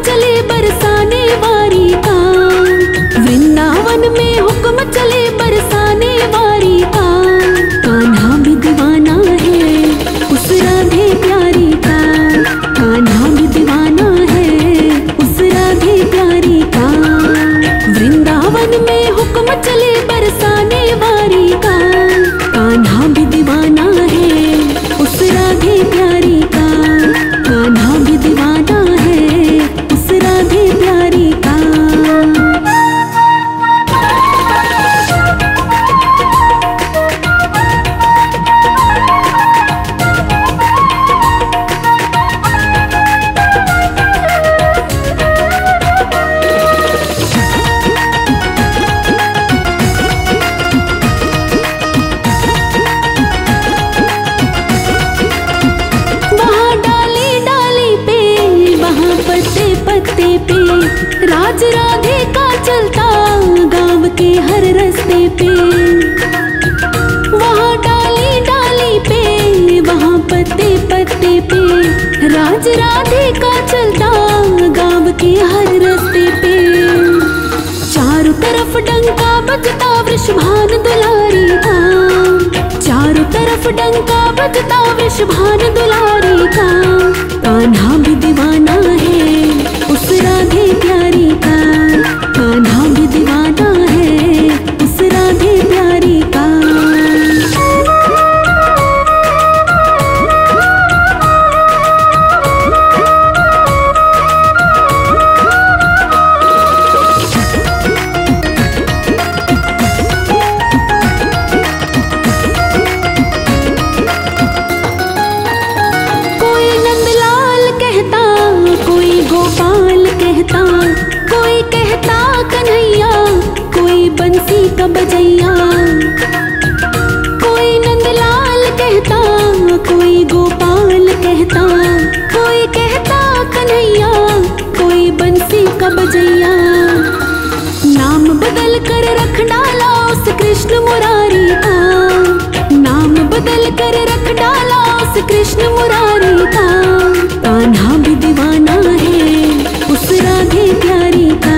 चले बरसाने वारी का। वृंदावन में हुक्म चले बरसाने वारी का। कान्हा भी दीवाना है उस राधे प्यारी का। कान्हा भी दीवाना है उस राधे प्यारी का। वृंदावन में हुक्म चले बरसाने वारी का। कान्हा भी दीवाना है उस राधे प्यारी का। कान्हा भी दीवाना है उस राधे प्यारी का। राज राधे का चलता गाँव के हर रास्ते पे। वहाँ डाली डाली पे वहाँ पत्ते पत्ते पे। राज राधे का चलता गाँव के हर रास्ते पे। चारों तरफ डंका बजता वृषभान दुलारी का। चारों तरफ डंका बजता वृषभान दुलारी का। कान्हा भी दीवाना है उस राधे प्यारी का। कान्हा भी दीवाना है उस राधे प्यारी का। कोई नंदलाल कहता कोई गोपाल कहता। कोई कहता कन्हैया कोई बंसी का बजैया। कोई नंदलाल कहता कोई गोपाल कहता। कोई कहता कन्हैया कोई बंसी का बजैया। नाम बदल कर रख डाला उस कृष्ण मुरारी का। नाम बदल कर रख डाला उस कृष्ण मुरारी का। कान्हा भी दीवाना है उस राधे प्यारी का।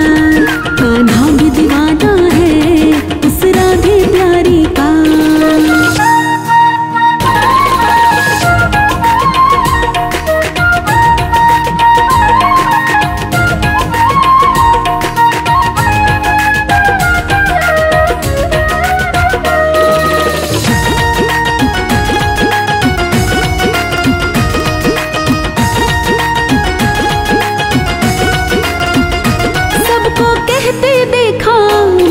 कान्हा भी दीवाना है उस राधे प्यारी का। देखा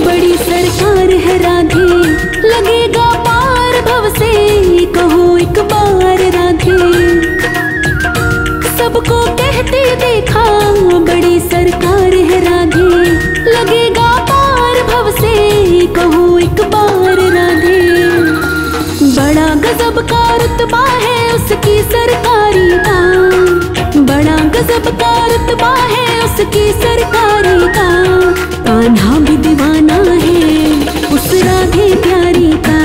बड़ी सरकार है राधे। लगेगा पार भव से कहो एक बार राधे। सबको कहते देखा बड़ी सरकार है राधे। लगेगा पार भव से कहो एक बार राधे। बड़ा गजब का रुतबा है उसकी सरकारी का। बड़ा गजब का रुतबा है उसकी सरकारी का। कान्हा भी दीवाना है उस राधे प्यारी का।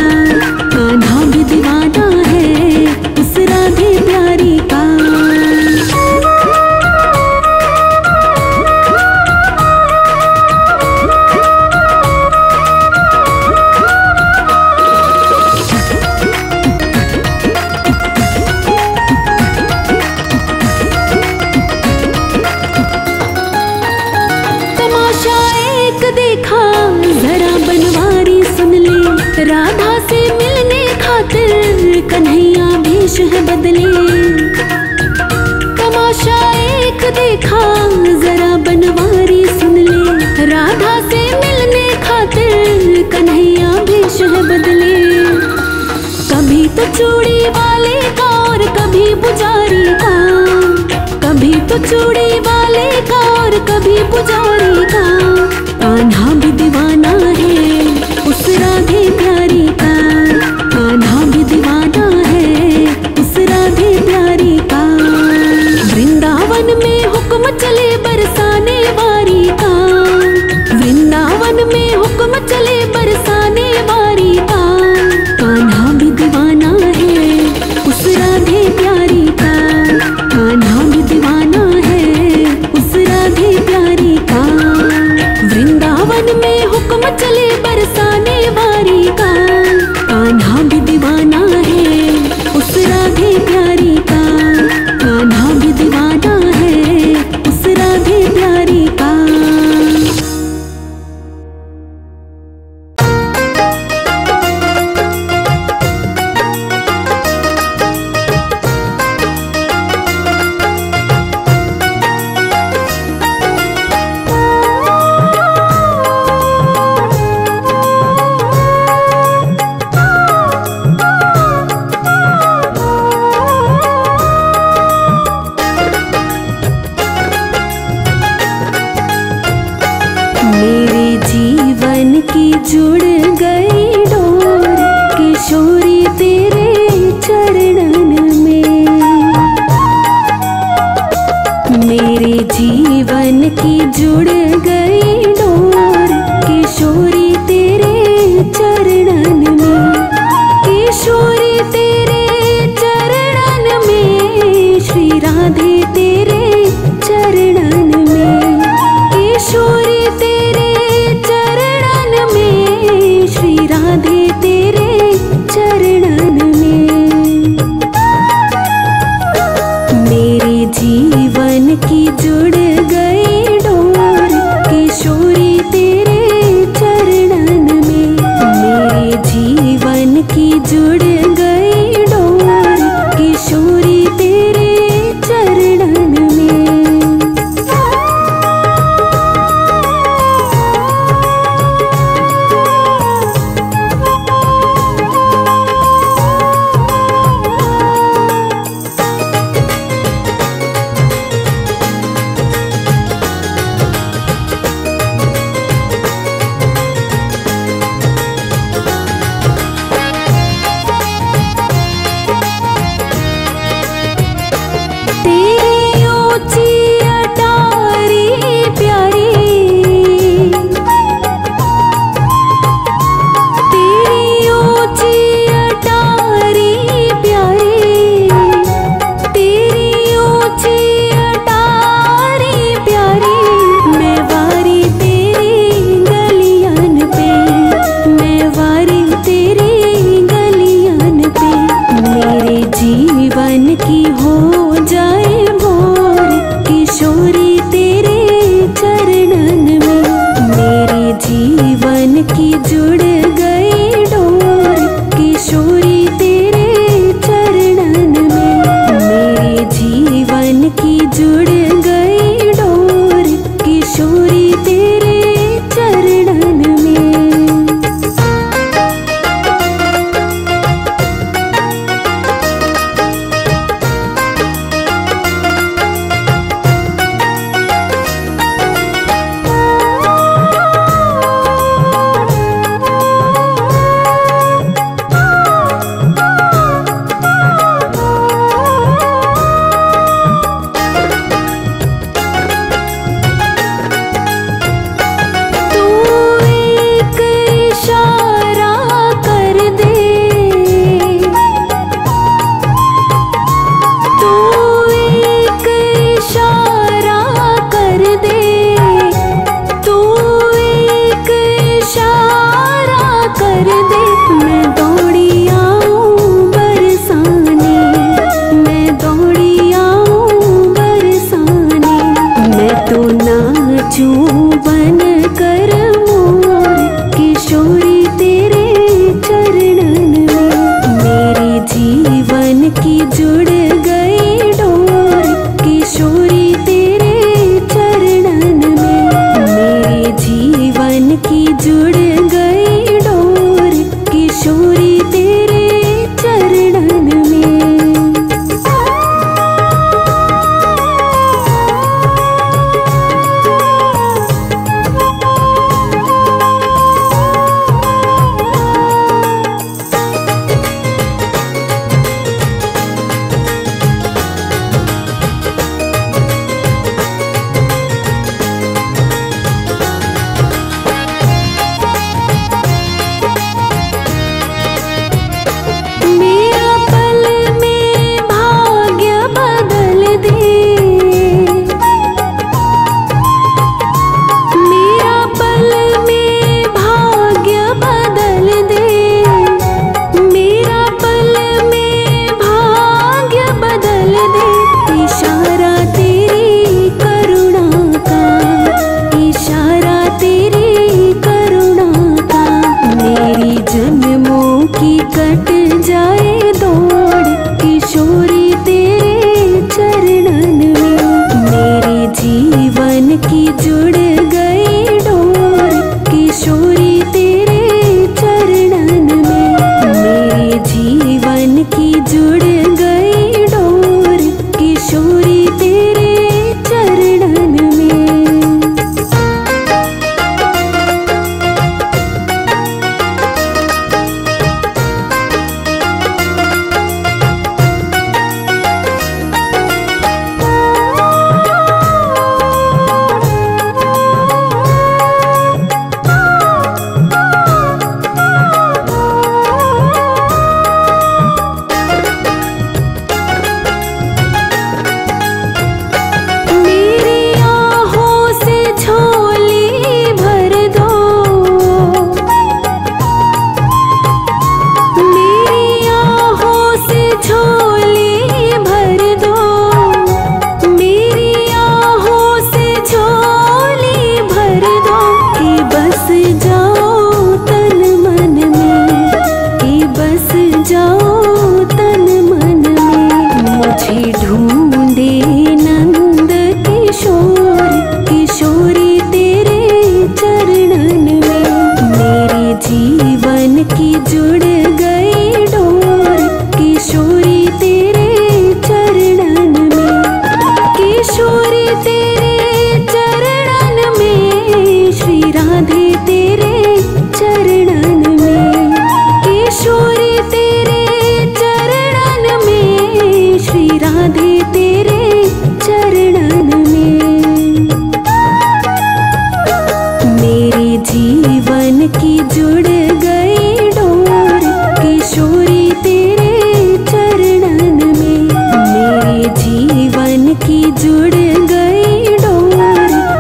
कान्हा भी दीवाना है उस राधे प्यारी का। देखा जरा बनवारी सुन ले। राधा से मिलने खातिर कन्हैया भेष है बदले। तमाशा एक देखा जरा बनवारी सुन ले। राधा से मिलने खातिर कन्हैया भेष है बदले। कभी तो चूड़ी वाले का और कभी पुजारी का। कभी तो चूड़ी वाले का और कभी पुजारी का। कान्हा भी दीवाना है उस राधे प्यारी का। कान्हा भी दीवाना है उस राधे प्यारी का। वृंदावन में हुक्म चले बरसाने वारी का। वृंदावन में हुक्म चले बरसाने वारी का। कान्हा भी दीवाना है उस राधे प्यारी का। कान्हा भी दीवाना है उस राधे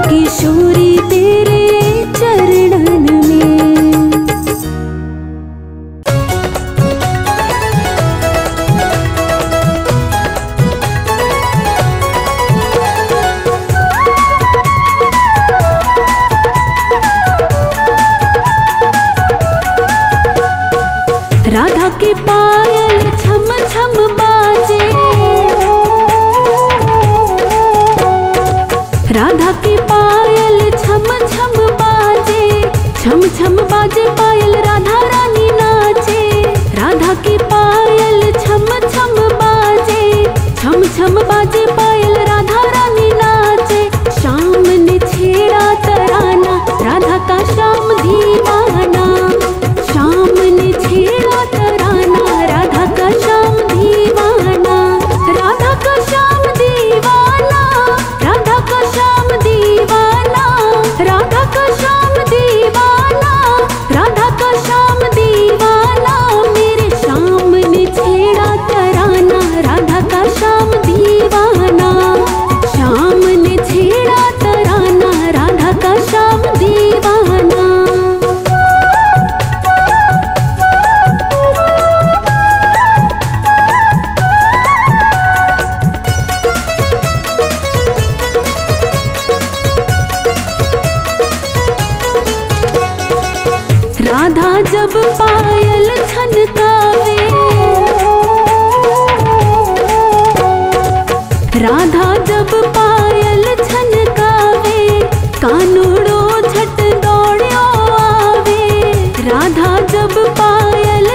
किशोरी तेरे चरणन में। राधा की पायल छम छम बाजे, राधा की पायल छम छम बाजे, छम छम बाजे पायल राधा रानी नाचे। राधा की पायल छम छम बाजे, छम छम बाजे पायल राधा रानी नाचे। श्याम ने छेड़ा तराना राधा का श्याम दीवाना, श्याम ने छेड़ा तराना राधा का श्याम दीवाना, राधा का श्याम दीवाना, राधा का श्याम दीवाना, राधा का श्याम दीवाना, राधा का श्याम दीवाना। मेरे श्याम ने छेड़ा तराना राधा का श्याम दीवाना, श्याम ने छेड़ा तराना राधा का श्याम दीवाना। राधा जब पायल छनकावे, राधा जब पायल छनकावे, कानूड़ो झट दौड़ियो आवे। राधा जब पायल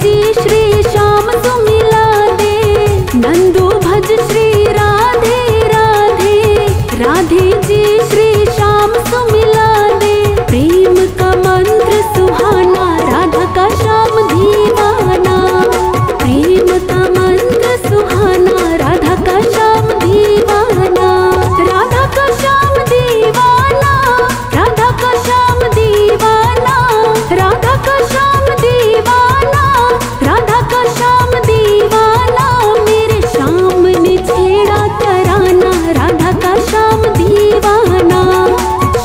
जी श्री श्याम सुमिला दे। नंदू भज श्री राधे राधे, राधे जी श्री श्याम सुमिला दे। प्रेम का मंत्र सुहाना, राधा का श्याम दीवाना। प्रेम का मंत्र सुहाना, राधा का श्याम दीवाना। राधा का श्याम दीवाना, राधा का श्याम दीवाना। राधा का श्याम दीवाना, राधा का श्याम दीवाना। मेरे श्याम ने छेड़ा तराना, राधा का श्याम दीवाना।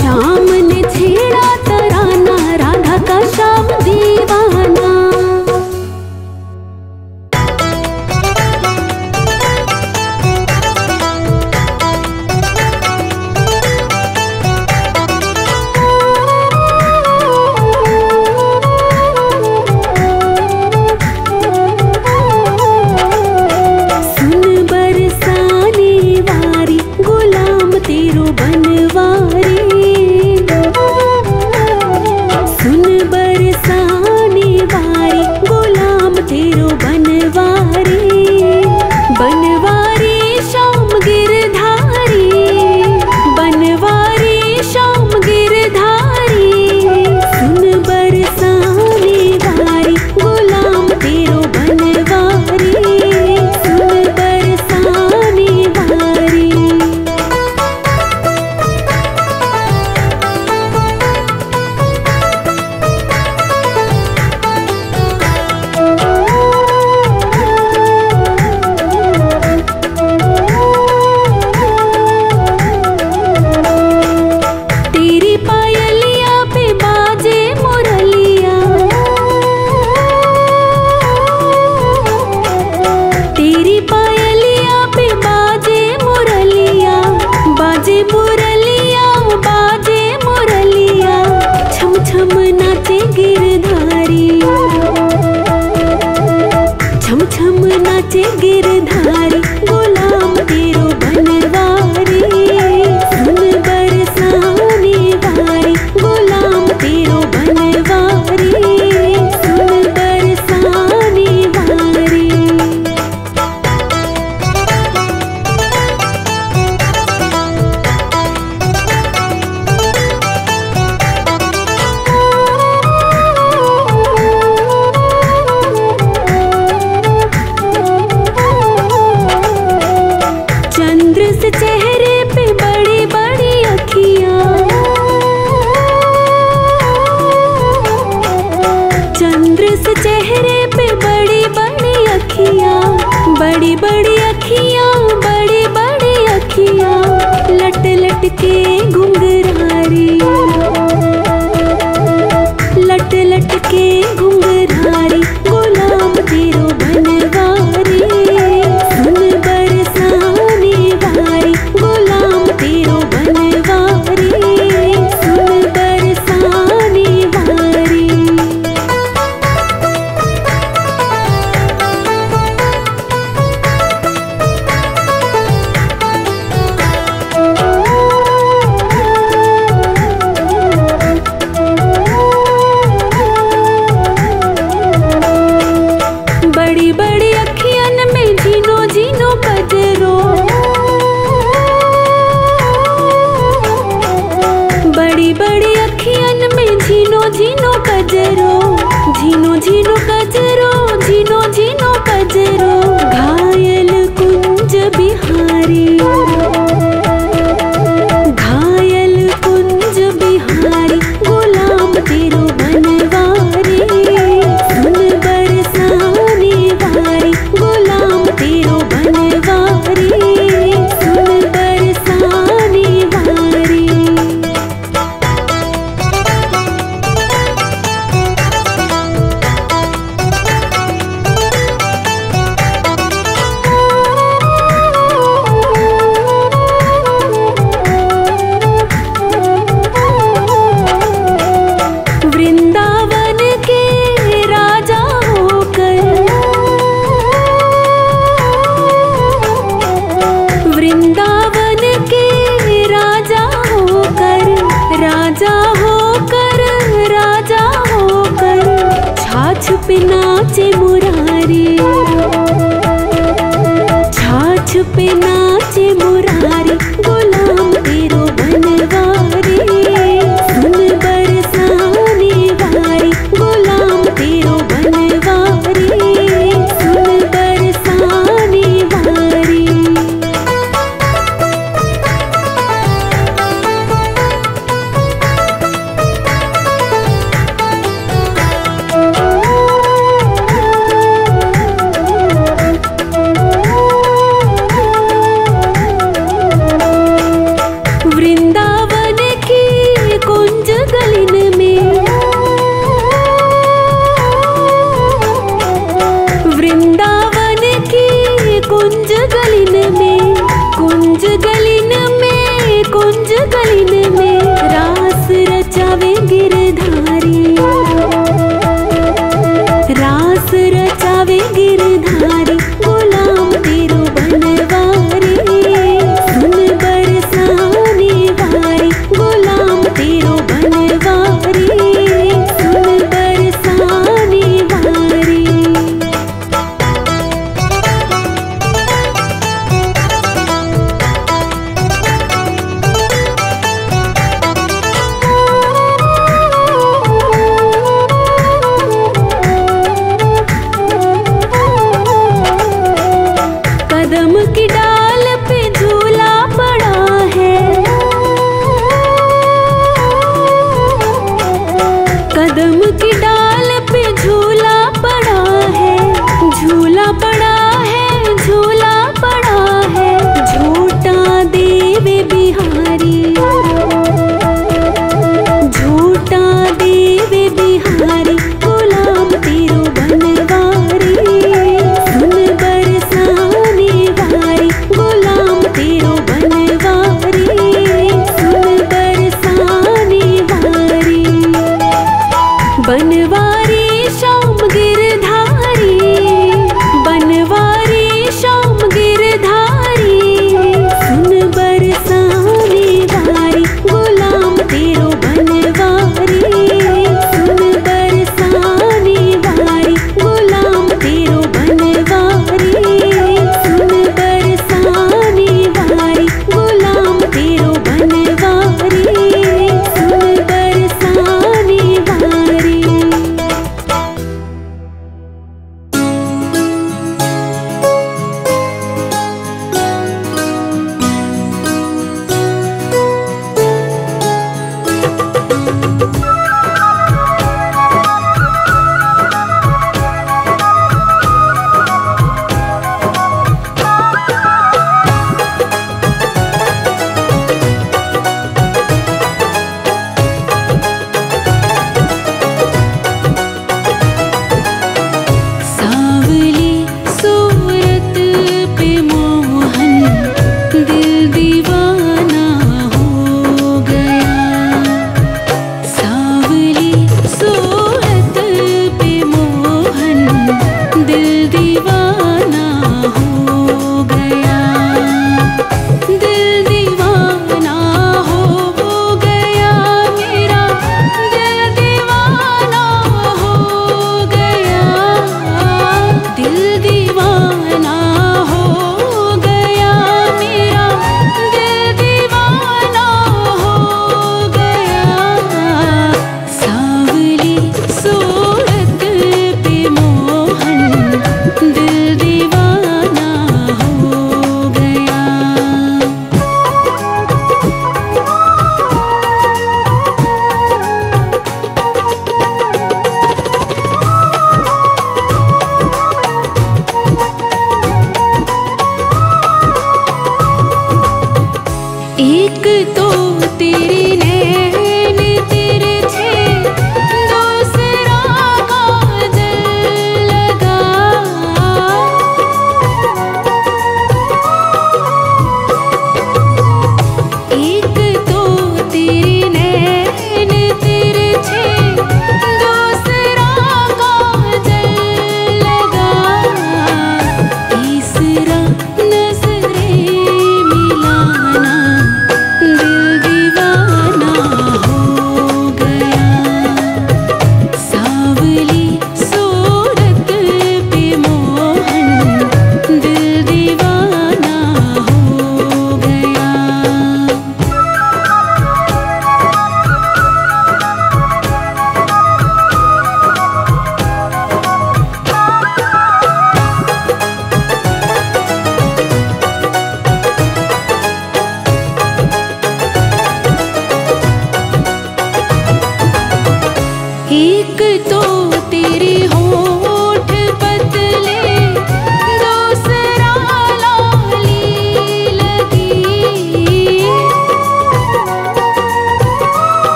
श्याम ने छेड़ा तराना, राधा का श्याम दीवाना। सुन बरसाने वारी, गुलाम तेरो बनवारी। सुन बरसाने वारी, गुलाम तेरो बनवारी। बनवारी श्याम गिरधारी, बनवारी श्याम गिरधारी। सुन बरसाने वारी, गुलाम तेरो बनवारी। सुन बरसाने वारी। तेरी पायलिया पे बाजे मुरलिया, तेरी पायलिया पे बाजे मुरलिया। बाजे मुरलिया, बाजे मुरलिया। छम छम नाचे गिरधारी, छम छम नाचे गिरधारी। गुलाम तेरो बनवारी। सुन बरसाने वारी, गुलाम तेरो बनवारी। सुन बरसाने वारी। चंद्र से चेहरे पे बड़ी बड़ी अखियाँ, चंद्र से चेहरे पे बड़ी बड़ी अखियाँ। बड़ी बड़ी अखियाँ, बड़ी बड़ी अखियाँ। लट लट के घुंघरारी, लट लट के घुंघरारी। गुलाम तेरो बनवारी। सुन बरसाने वारी, गुलाम तेरो बनवारी। सुन बरसाने वारी। बड़ी बड़ी अखियन में झीनो झीनो कजरो, बड़ी बड़ी अखियन में झीनो झीनो कजरो। झीनो झीनो कजरो, झीनो झीनो कजरो। घायल कुंज बिहारी, घायल कुंज बिहारी। गुलाम तेरो बनवारी। सुन बरसाने वारी, गुलाम तेरो बनवारी। सुन बरसाने वारी।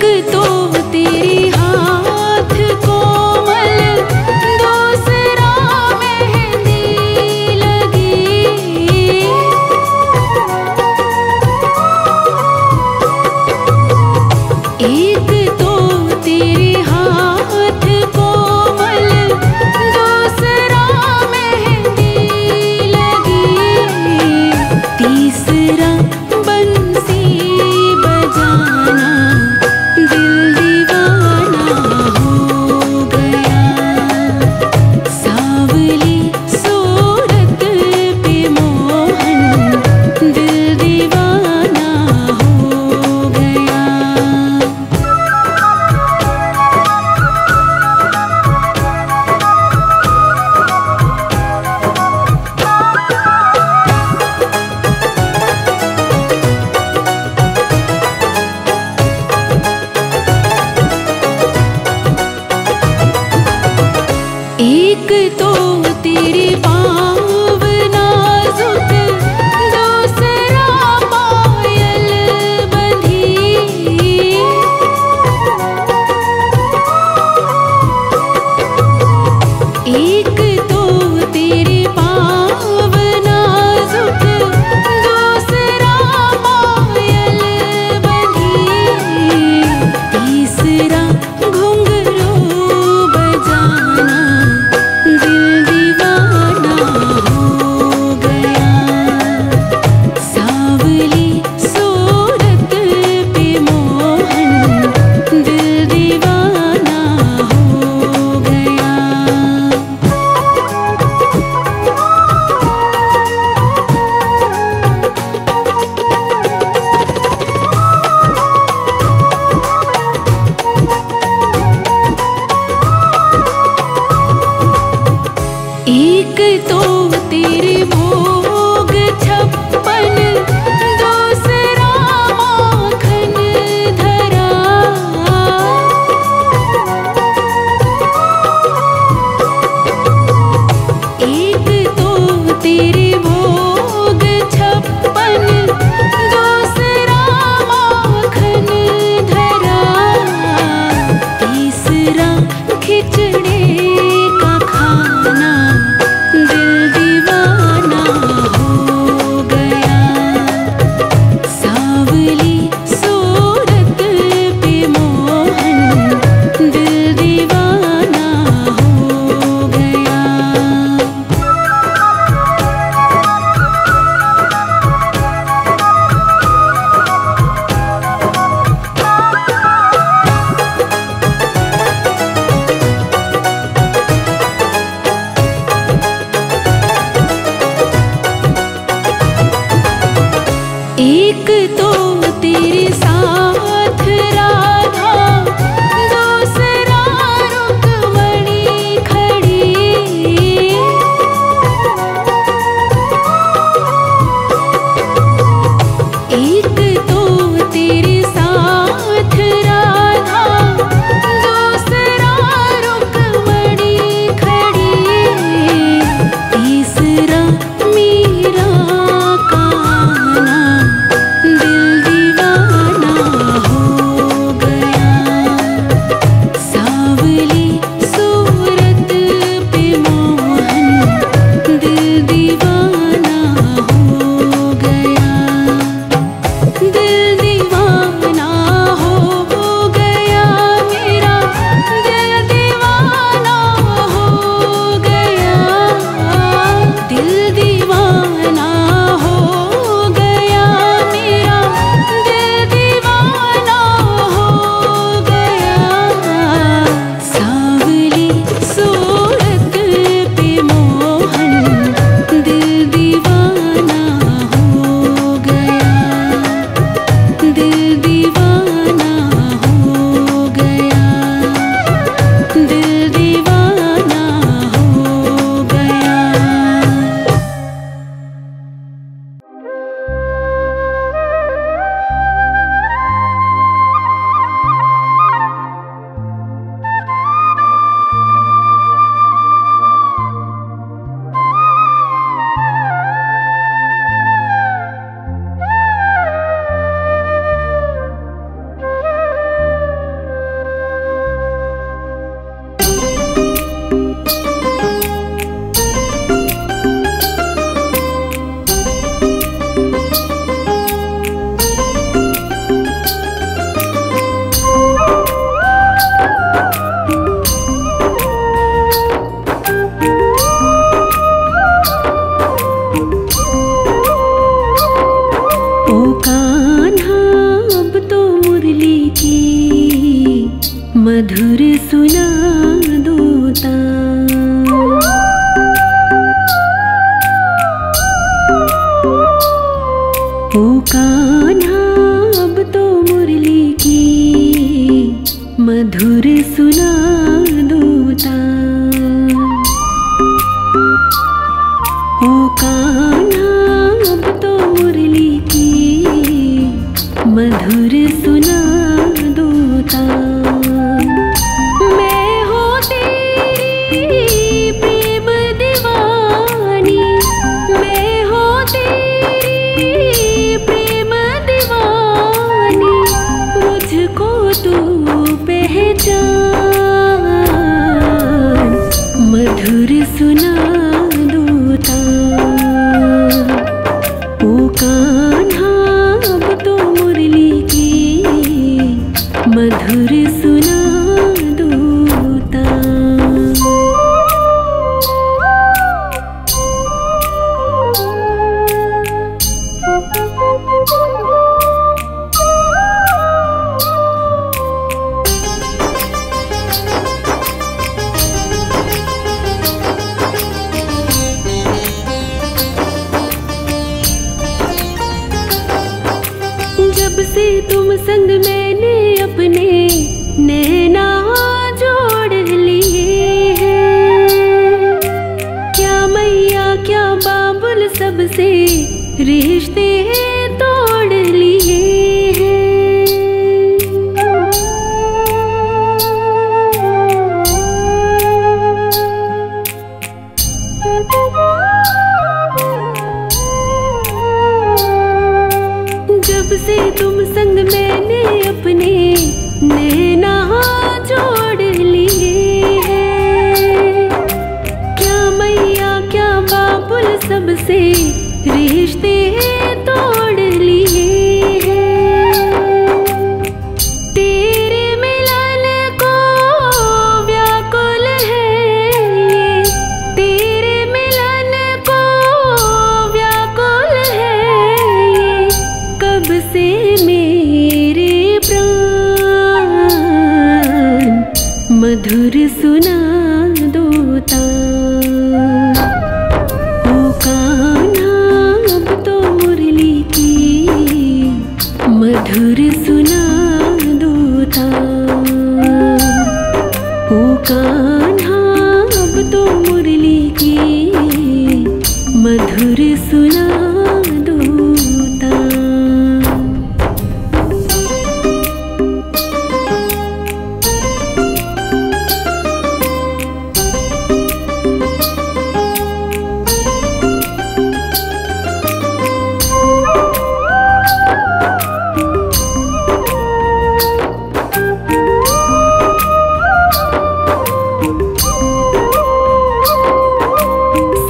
एक तो तेरे हाथ कोमल, दूसरा मेहंदी लगी। एक तो तेरे हाथ कोमल, दूसरा मेहंदी लगी, तीसरा बंसी बजाना, दिल दीवाना हो गया। सावली सूरत पे मोहन, दिल दीवाना हो गया। मधुर सुना दूता। ओ कान्हा अब तो मुरली की मधुर सुना दूता। ओ कान्हा अब तो मुरली की मधुर सुना दूता। मैं हूँ तेरी प्रेम दीवानी, मैं हूँ तेरी प्रेम दीवानी, मुझको तू पहचान मधुर सुना दूता। ओ कान्हा अब तो मुरली की मधुर सुना दूता। जब से तुम संग मैंने अपने नैना जोड़ लिए हैं, क्या मैया क्या बाबुल सबसे रिश्ते तोड़ लिए हैं। जब से तुम संग मैंने अपने नैना जोड़ लिए हैं, क्या मैया क्या बाबुल सबसे रिश्ते तोड़ लिए हैं। तेरे मिलन को व्याकुल है ये, तेरे मिलन को व्याकुल है ये, कब से मेरे प्राण मधुर सुना दूता। ओ कान्हा अब तो मुरली की मधुर सुना दूता। ओ कान्हा अब तो मुरली की मधुर सुना दूता।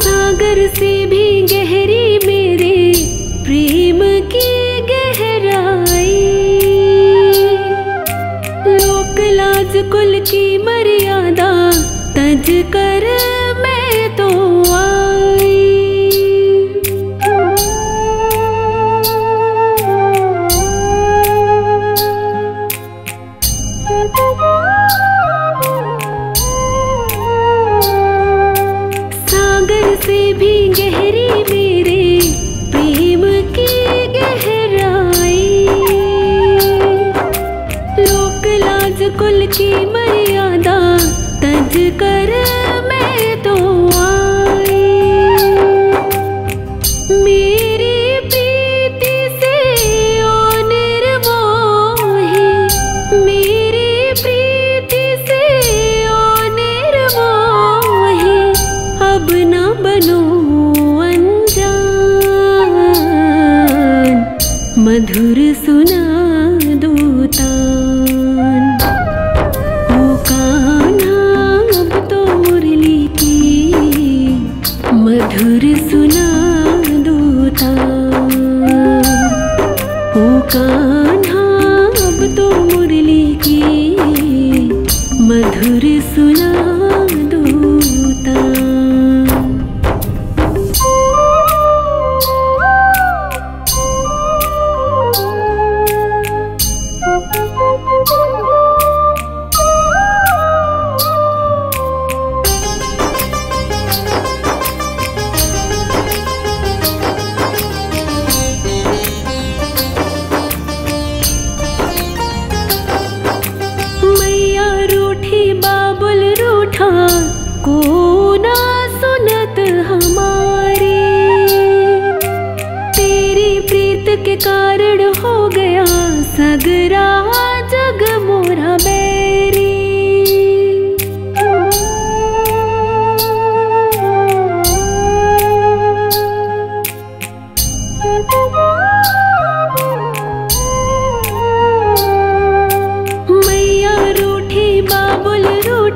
सागर से भी गहरी मेरे प्रेम की गहराई, लोक लाज कुल की मर्यादा तज कर मैं तो आई। सागर से भी गहरी मेरे प्रेम की गहराई, लोक लाज कुल की मर्यादा तज कर मैं तो आई। मेरी प्रीति से ओ निर्मोही, मेरी प्रीति से ओ निर्मोही, अब ना बनो अनजान मधुर सुना दूता। ओ कान्हा अब तो मुरली की मधुर सुना दूता। ओ कान्हा अब तो मुरली की मधुर सुना दूता।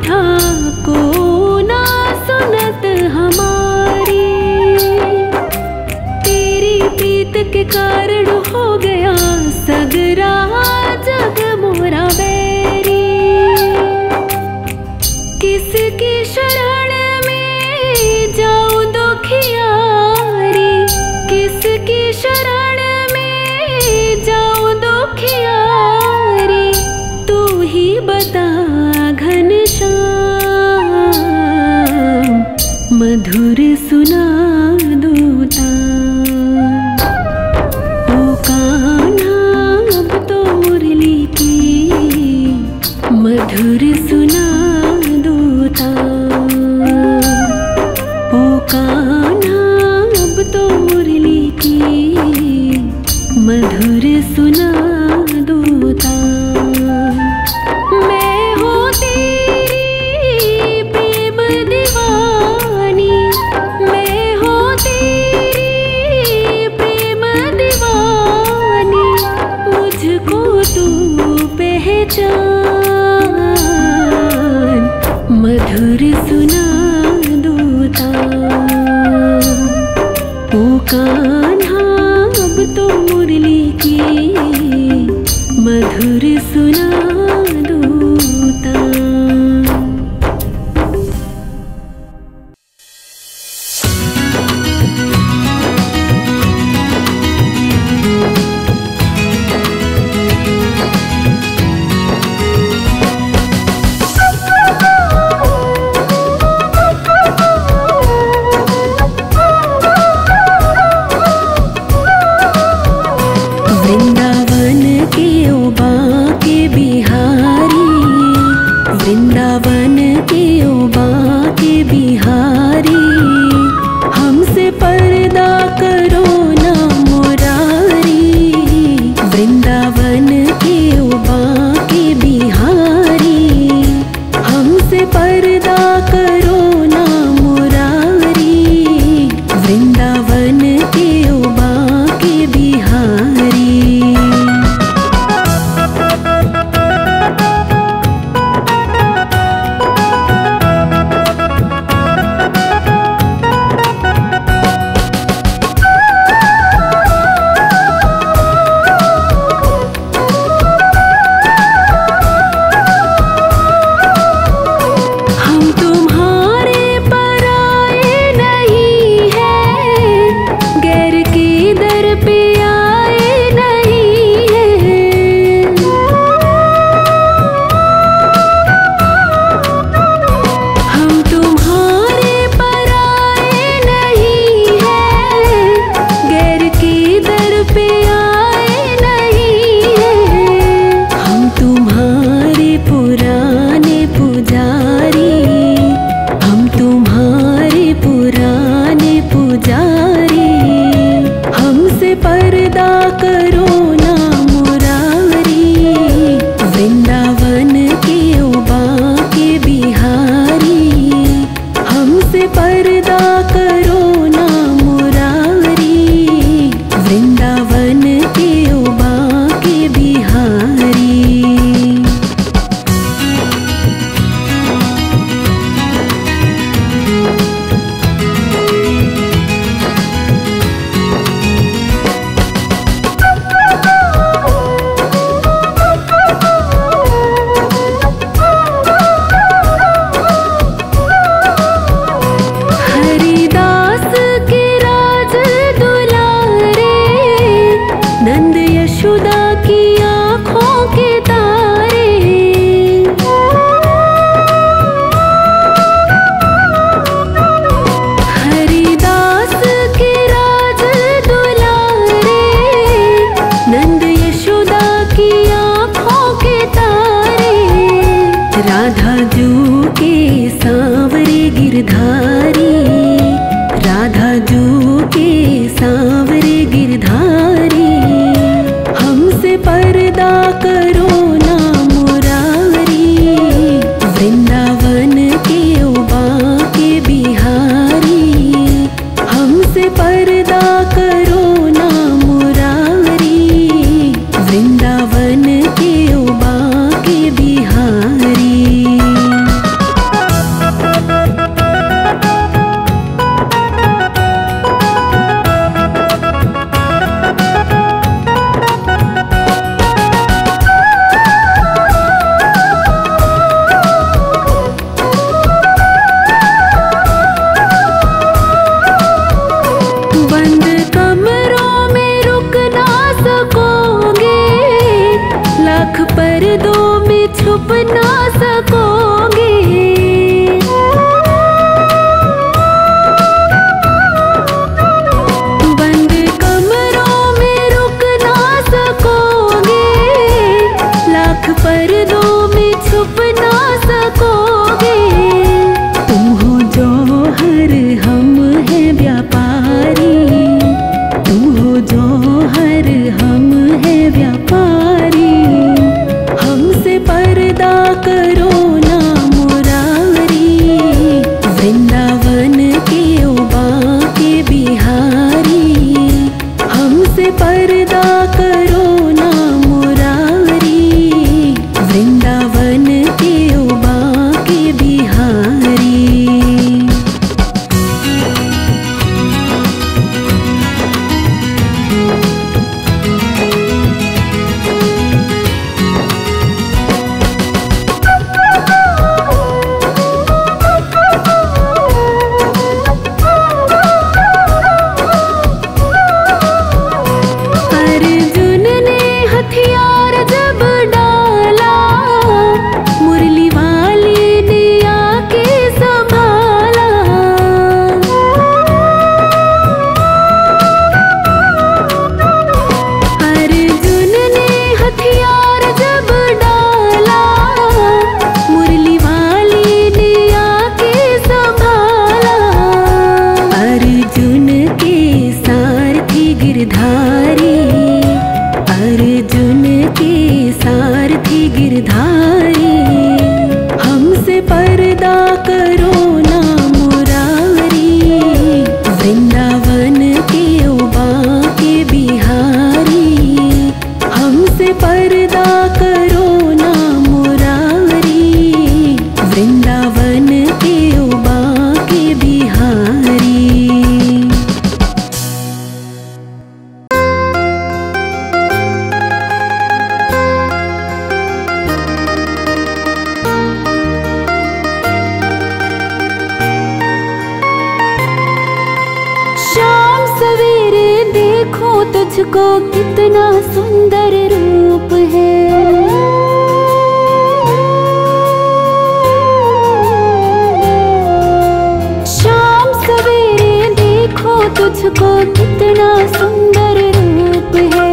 रूठा को ना सुनत हमारी, तेरी प्रीत के कारण हो गया सगरा जग मोरा बैरी। किसकी शरण में जाऊं दुखियारी, किसकी शरण में जाऊं दुखियारी, तू ही बता घनश्याम। मधुर सुना दूता ओ कान्हा अब तो मुरली की, मधुर सुना दूता ओ कान्हा अब तो मुरली की, मधुर सुना दूता। मैं हूँ तेरी प्रेम दीवानी, मैं हूँ तेरी प्रेम दीवानी, मुझको तू पहचान। मधुर सुना दूता ओ कान्हा अब तो मुरली की, मधुर सुना दूता। वृंदावन के ओ बांके बिहारी, वृंदावन के ओ बांके बिहारी, हमसे पर्दा करो ना मुरारी। वृंदावन के ओ बांके बिहारी, हमसे पर्दा करो ना मुरारी। वृंदावन के ओ बांके बिहारी। हम तुम्हारे पराए नहीं हैं, गैर के दर पे आए नहीं हैं। हम तुम्हारे पराए नहीं हैं, गैर के दर पे आए नहीं हैं। हम तुम्हारे पुराने पुजारी, हम तुम्हारे पुराने पुजारी, हमसे पर्दा करो ना मुरारी। वृंदावन के ओ बांके बिहारी, हमसे पर्दा करो ना मुरारी। वृंदावन के ओ बांके बिहारी। हरिदास के राज दुलारे, नंद यशोदा की आँखों के तारे। हरिदास के राज दुलारे, नंद यशोदा की आँखों के तारे। राधा जू के सांवरे गिरधारी, राधा जू के सांवरे गिरधारी, हमसे पर्दा करो ना मुरारी। वृंदावन के ओ बांके बिहारी, हमसे पर्दा करो ना मुरारी। वृंदावन के ओ बांके बिहारी। में छुप ना सकोगे। बंद कमरों में रुक ना सकोगे, लाख पर्दों में छुप ना सकोगे। तुम हो जौहर हम हैं व्यापारी, तुम हो जौहर हम हैं व्यापारी। हमसे पर्दा करो ना मुरारी, वृंदावन के ओबा के बिहारी। हमसे पर्दा करो ना मुरारी, वृंदावन के ओबा के बिहारी। अर्जुन ने हथियार जब डाला, मुरली वाले ने आके संभाला। अर्जुन ने हथियार जब डाला, मुरली वाले ने आके संभाला। अर्जुन के सारथी गिरधारी, अर्जुन के सारथी गिरधारी। हमसे पर्दा करो ना मुरारी, वृंदावन के ओबा के बिहारी। हमसे पर्दा करो ना मुरारी, वृंदावन के ओबा के बिहारी। शाम सवेरे देखो तुझको कितना सुंदर रूप है। शाम सवेरे देखो तुझको कितना सुंदर रूप है।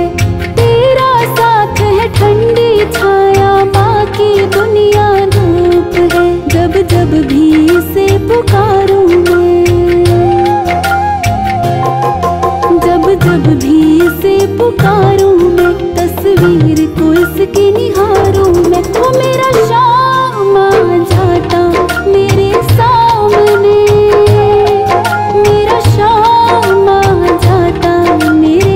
तेरा साथ है ठंडी छाया, बाकी दुनिया धूप है। जब जब भी से पुकारूं मैं, जब जब भी से पुकारूं मैं, तस्वीर को इसकी निहारूं मैं। तो मेरा शाम आ जाता मेरे सामने, मेरा शाम आ जाता मेरे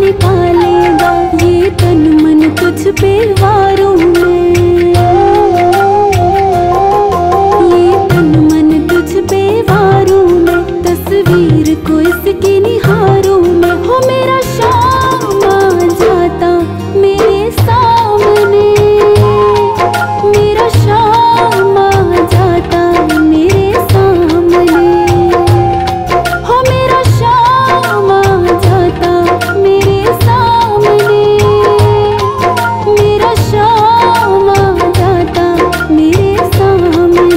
निकालेगा ये तन मन तुझ पे वारों में, ये तन मन तुझ पे वारों में, तस्वीर को इसकी निहारों में। हो मेरा शाम आ जाता मेरे सामने, मेरा शाम आ जाता मेरे सामने, हो मेरा शाम आ जाता मेरे सामने, मेरा शाम आ जाता मेरे सामने।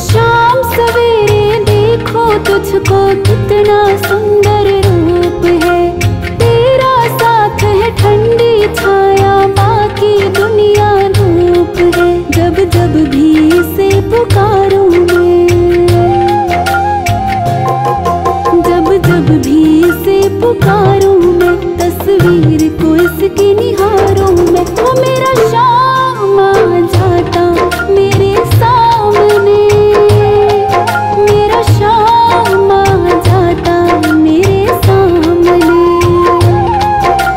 शाम सवेरे देखो तुझको कितना सुंदर रूप है, तेरा साथ है ठंडी छाया बाकी दुनिया धूप है। जब जब भी इसे पुकारूं मैं, जब जब भी इसे पुकारूं मैं, तस्वीर को इसकी निहारूं मैं। वो मेरा शाम आ जाता मेरे सामने, मेरा शाम आ जाता मेरे सामने,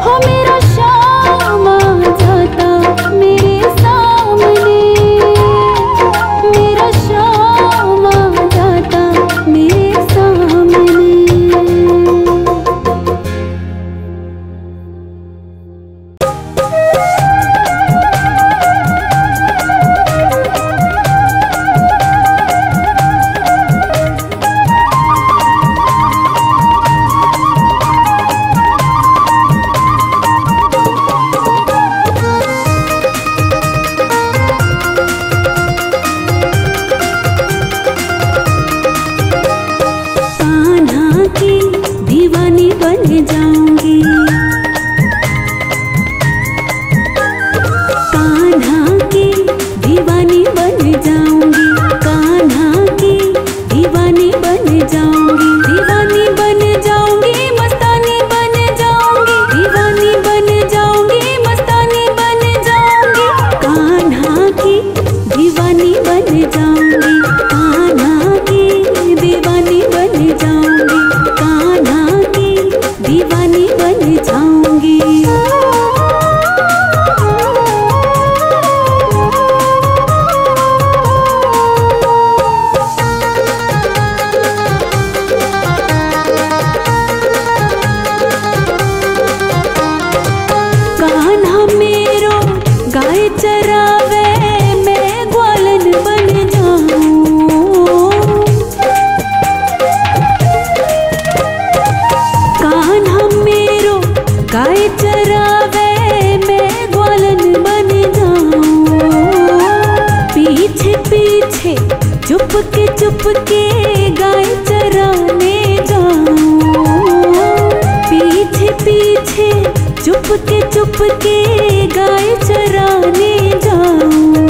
हो मेरा शाम आ जाता मेरे सामने, मेरा शाम आ जाता मेरे सामने। कान्हा की दीवानी बन जाऊंगी, कान्हा की दीवानी बन जाऊंगी, कान्हा की दीवानी बन जाऊंगी, दीवानी बन जाऊंगी, मस्तानी बन जाऊंगी, दीवानी बन जाऊंगी, मस्तानी बन जाऊंगी, कान्हा की दीवानी बन जाऊंगी, कान्हा की दीवानी बन जाऊंगी, कान्हा की दीवानी बन जाऊंगी। कान्हा मेरो गाय चरावे मैं ग्वालन बन जाऊं, कान्हा मेरो गाय चरावे मैं ग्वालन बन जाऊं, पीछे पीछे चुपके गाय चराने जाऊं, पीछे पीछे चुपके गाय चराने जाऊं,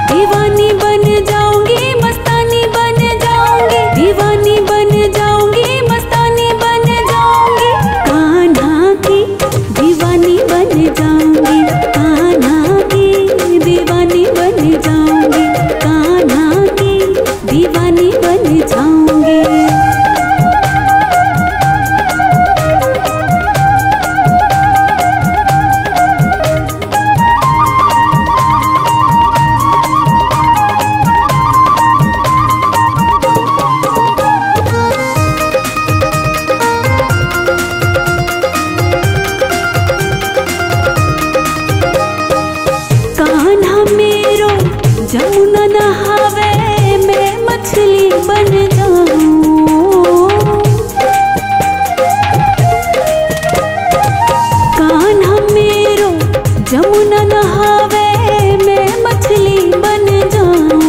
दीवानी बन जाऊंगी, मस्तानी बन जाऊंगी, दीवानी बन जाऊंगी, मस्तानी बन जाऊंगी, कान्हा की दीवानी बन जाऊंगी, कान्हा की दीवानी बन जाऊंगी, कान्हा की दीवानी बन जाऊंगी। कान्हा मेरो जमुना नहावे मैं मछली बन जाऊं, कान्हा मेरो जमुना नहावे मैं मछली बन जाऊं,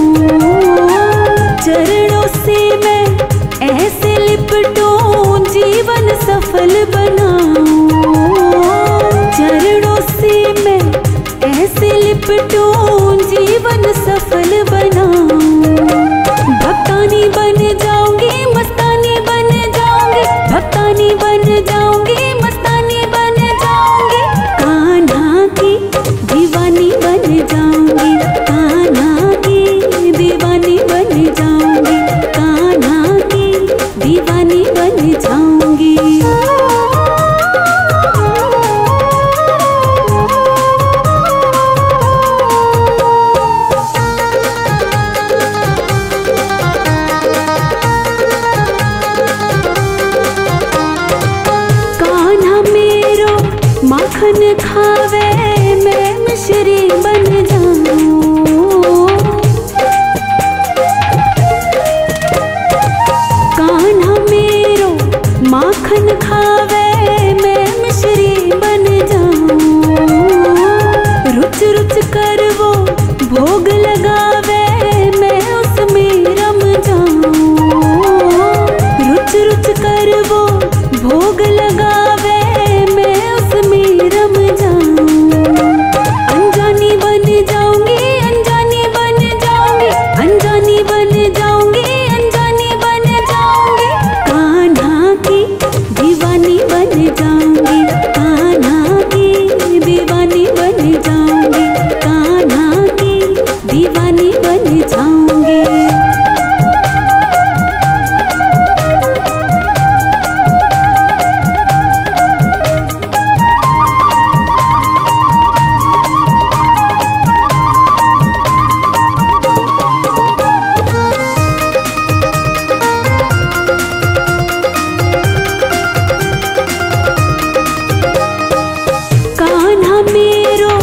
चरणों से मैं ऐसे लिपटूं जीवन सफल बनाऊं, चरणों से मैं ऐसे लिपटूं जीवन सफल बनाऊं, भक्तानी बन जाऊंगी, मस्तानी बन जाऊंगी, भक्तानी बन जाऊंगी, मस्तानी बन जाऊंगी, कान्हा की दीवानी बन जाऊंगी, कान्हा की दीवानी बन जाऊंगी, कान्हा की दीवानी बन जाऊंगी। खावे मैं मिश्री बन जाऊं। कान्हा मेरो माखन खावे मैं मिश्री बन जाऊं। रुच रुच कर वो भोग लगावे मैं उसमें रम जाऊं। रुच रुच कर वो भोग लगावे मैं उसमें रम जाऊं। अनजानी बन जाऊंगी, अनजानी बन जाऊंगी, अनजानी बन जाऊंगी, अनजानी बन जाऊंगी। कान्हा की दीवानी बन जाऊंगी, कान्हा की दीवानी बन जाऊंगी, कान्हा की दीवानी बन जाऊंगी। कान्हा मेरो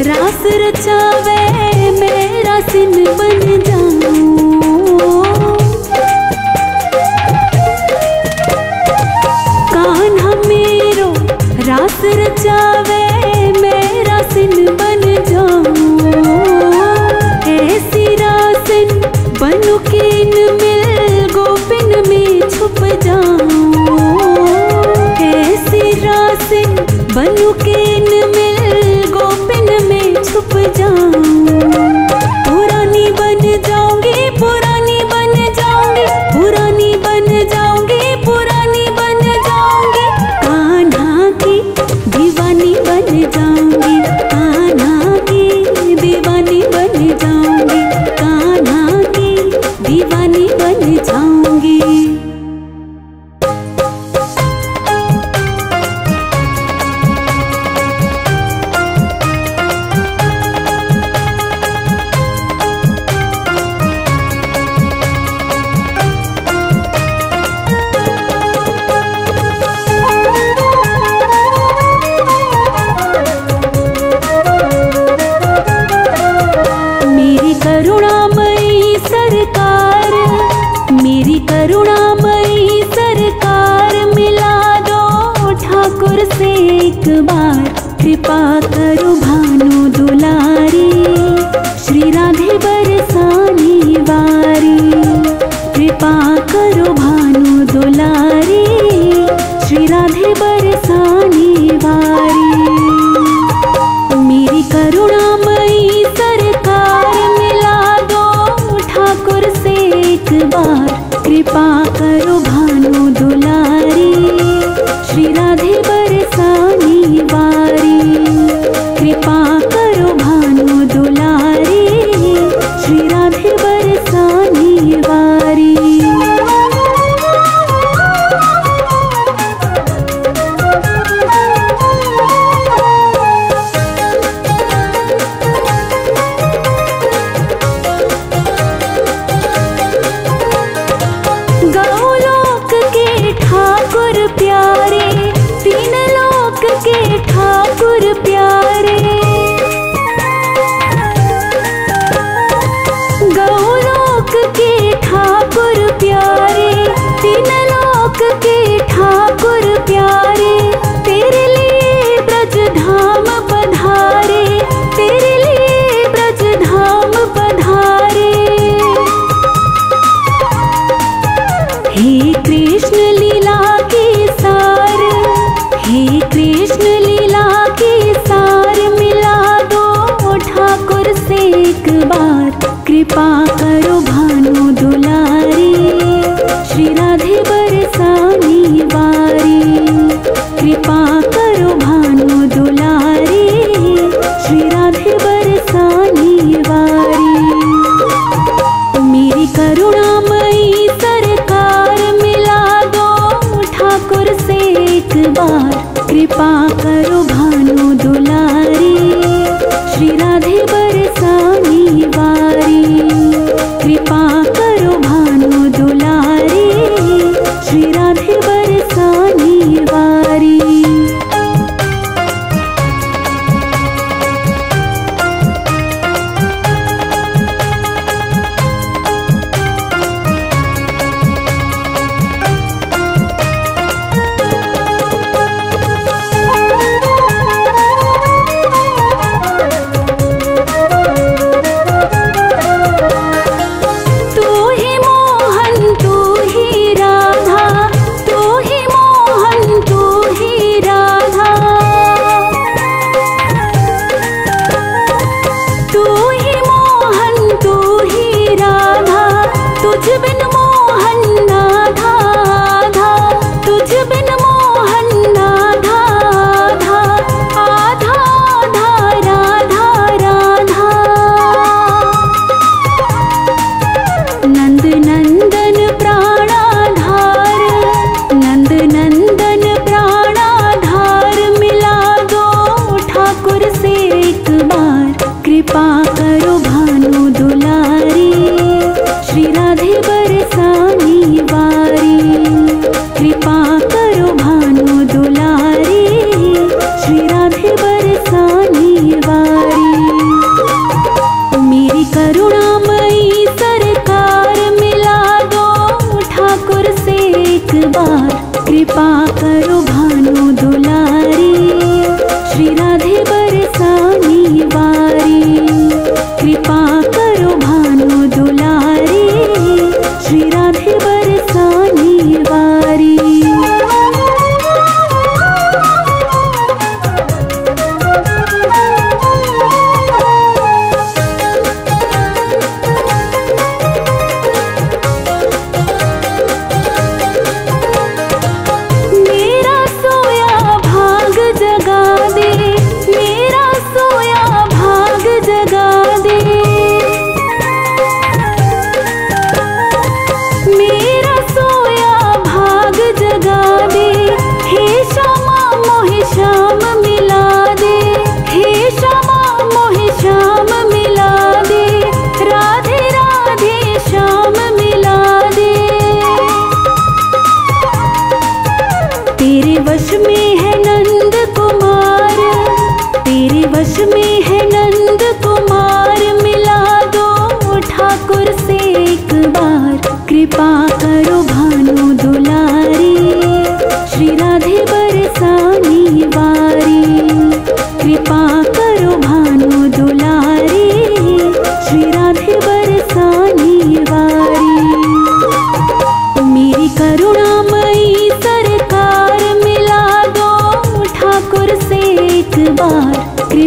रास रचावे मैं रासिन बन जाऊं। कान्हा मेरो रास रचावे मैं रासिन बन जाऊं। ऐसी रासिन बनूं कीन मिल गोपिन में छुप जाऊं। ऐसी रासिन बनूं कीन मिल गोपिन में छुप जाऊं। पुरानी बन जाऊंगी, पुरानी बन जाऊंगी, पुरानी बन जाऊंगी, पुरानी बन जाऊंगी। कान्हा की दीवानी बन जाऊंगी, कान्हा की दीवानी बन जाऊंगी, कान्हा की दीवानी बन जाऊंगी। मेरी करुणामयी सरकार, मेरी करुणामयी सरकार, मिला दो ठाकुर से एक बार। कृपा करो भानु दुलारी, श्री राधे बरसाने वारी। कृपा करो भानु दुलारी, श्री राधे बरसाने वारी। मेरी करुणामयी सरकार, मिला दो ठाकुर से एक बार। कृपा करो भानु दुलारी, श्री राधे बरसाने वारी। कृपा करो भानु दुलारी, श्री राधे बरसाने वारी। गौलोक के ठाकुर प्यारे, तीन लोक के ठाकुर प्यारे। गौलोक के ठाकुर प्यारे, तीन लोक के ठाकुर प्यारे। तेरे लिए ब्रज धाम पधारे, तेरे लिए ब्रज धाम पधारे। हे कृष्ण लीला के सार, हे कृष्ण लीला के सार, मिला दो ठाकुर से एक बार। कृपा करो भानु दुलारी, श्री राधे बरसाने वारी। कृपा करो भानु दुलारी, श्री राधे बरसाने वारी। मेरी करुणामयी सरकार, मिला दो ठाकुर से एक बार। कृपा करो भानु दुलारी, श्री राधे बरसाने वारी। कृपा करो भानु दुलारी, श्री राधे बरसाने वारी।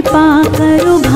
कृपा करो